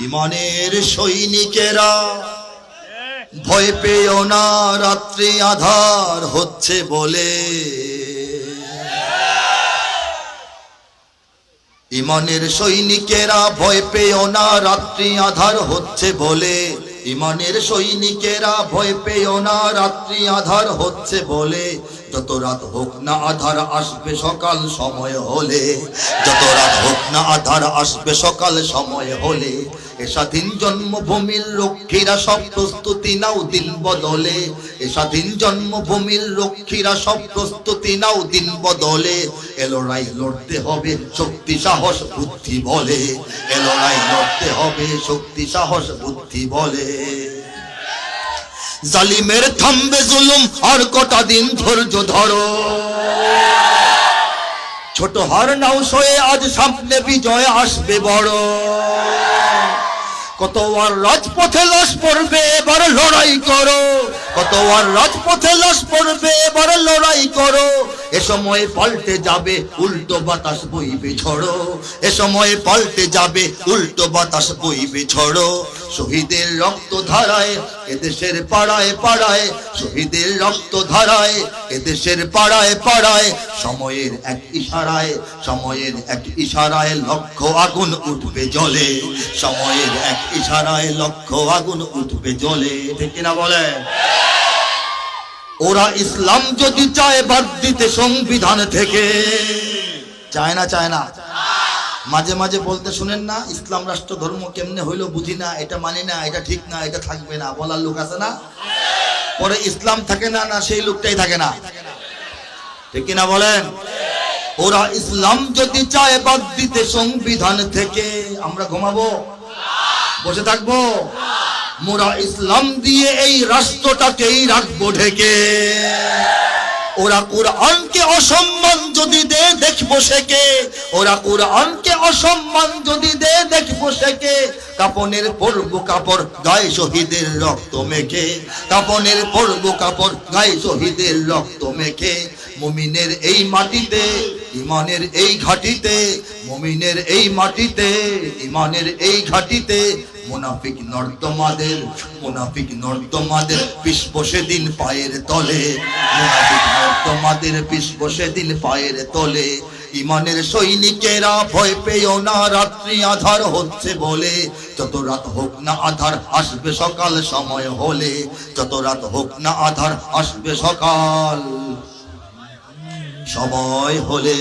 ইমানের সৈনিকেরা ভয় পেও না, রাত্রি আধার হচ্ছে বলে। ইমানের সৈনিকেরা ভয় পেও না, রাত্রি আধার হচ্ছে বলে। ইমানের সৈনিকেরা ভয় পেও না, রাত্রি আধার হচ্ছে বলে। যত রাত হোক না আধার আসবে সকাল সময় হলে। যত রাত হোক না আধার আসবে সকাল সময় হলে। এ স্বাধীন জন্মভূমির রক্ষীরা সব প্রস্তুতি নাও দিন বদলে। এ স্বাধীন জন্মভূমির রক্ষীরা সব প্রস্তুতি নাও দিন বদলে। এ লড়াই লড়তে হবে শক্তি সাহস বুদ্ধি বলে। এ লড়াই লড়তে হবে শক্তি সাহস বুদ্ধি বলে। জালিমের থামবে জুলুম আর কটা দিন ধৈর্য ধরো। ছোট হার নাও সয়ে আজ সামনে বিজয় আসবে বড়। কত আর রাজপথে লাশ পড়বে এবার লড়াই করো। কত আর রাজপথে লাশ পড়বে এবার লড়াই করো। এ সময় পাল্টে যাবে উল্টো বাতাস বইবে ঝড়ো। এ সময় পাল্টে যাবে উল্টো বাতাস বইবে ঝড়ো। শহীদের রক্ত ধারায় এদেশের পাড়ায় পাড়ায়। শহীদের রক্ত ধারায় এদেশের পাড়ায় পাড়ায়। সময়ের এক ইশারায়, সময়ের এক ইশারায় লক্ষ আগুন উঠবে জ্বলে। সময়ের এক ইশারায় লক্ষ আগুন উঠবে জ্বলে। ঠিক কিনা বলে? ওরা ইসলাম যদি চায় বাদ দিতে সংবিধান থেকে, চায় না? চায় না? মাঝে মাঝে বলতে শুনেন না, ইসলাম রাষ্ট্র ধর্ম কেমনে হইলো বুঝি না, এটা মানি না, এটা ঠিক না, এটা থাকবে না, বলার লোক আছে না? পরে ইসলাম থাকে না, না সেই লোকটাই থাকে না। ঠিক কিনা বলেন? ওরা ইসলাম যদি চায় বাদ দিতে সংবিধান থেকে, আমরা ঘুমাবো? বসে থাকবো? মোরা ইসলাম দিয়ে এই রাষ্ট্রটাকেই রাখবো ঢেকে। ওরা কোরআনকে অসম্মান যদি দে দেখবো সেকে। ওরা কোরআনকে অসম্মান যদি দে দেখবো সেকে। কাপনের পরব কাপড় গায়ে শহীদের রক্ত মেখে। কাপনের পরব কাপড় গায়ে শহীদের রক্ত মেখে। মুমিনের এই মাটিতে ইমানের এই ঘাটিতে। মুমিনের এই মাটিতে ইমানের এই ঘাটিতে। মুনাফিক নর্দমাদের, মুনাফিক নর্দমাদের পিষ বসে দিন পায়ের তলে। মুনাফিক নর্দমাদের পিষ বসে দিন পায়ের তলে। ইমানের সৈনিকেরা ভয় পেও না, রাত্রি আধার হচ্ছে বলে। যত রাত হোক না আধার আসবে সকাল সময় হলে। যত রাত হোক না আধার আসবে সকাল সময় হলে।